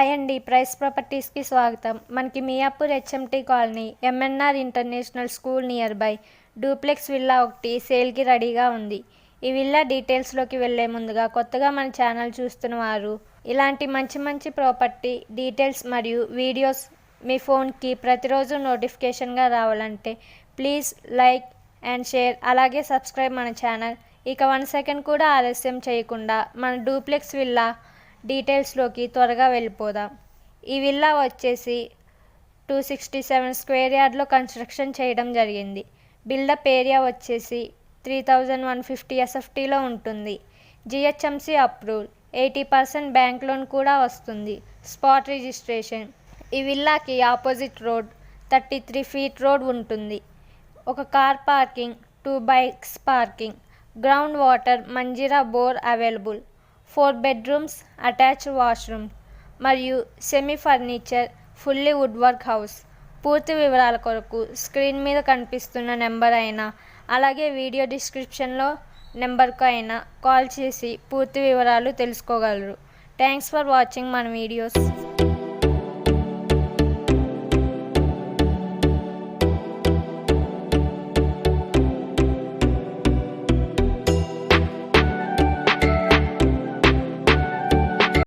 Hi అండి, price ప్రాపర్టీస్కి స్వాగతం. మనకి Miyapur HMT colony MNR international school near by duplex villa ఒకటి సేల్కి రెడీగా ఉంది. ఈ విల్లా డీటెయిల్స్లోకి వెళ్ళే ముందుగా కొత్తగా మన ఛానల్ చూస్తున్న వారు ఇలాంటి మంచి మంచి ప్రాపర్టీ డీటెయిల్స్ మరియు వీడియోస్ మీ ఫోన్కి ప్రతిరోజు నోటిఫికేషన్గా రావాలంటే ప్లీజ్ లైక్ అండ్ షేర్, అలాగే సబ్స్క్రైబ్ మన ఛానల్. ఇక 1 సెకండ్ కూడా ఆలస్యం చేయకుండా మన డూప్లెక్స్ విల్లా డీటెయిల్స్లోకి త్వరగా వెళ్ళిపోదాం. ఈ విల్లా వచ్చేసి 267 స్క్వేర్ యార్డ్లో కన్స్ట్రక్షన్ చేయడం జరిగింది. బిల్డప్ ఏరియా వచ్చేసి 3150 ఎస్ఎఫ్టీలో ఉంటుంది. జిహెచ్ఎంసీ అప్రూవల్, 80% బ్యాంక్ లోన్ కూడా వస్తుంది. Spot registration. ఈ విల్లాకి ఆపోజిట్ రోడ్ 33 ఫీట్ రోడ్ ఉంటుంది. ఒక car parking, 2 bikes parking, ground water Manjira bore available, 4 bedrooms, attached washroom మరియు semi furniture fully wood work house. పూర్తి వివరాల కొరకు స్క్రీన్ మీద కనిపిస్తున్న నెంబర్ అయినా అలాగే వీడియో డిస్క్రిప్షన్లో నెంబర్కు అయినా కాల్ చేసి పూర్తి వివరాలు తెలుసుకోగలరు. థ్యాంక్స్ ఫర్ వాచింగ్ మన వీడియోస్.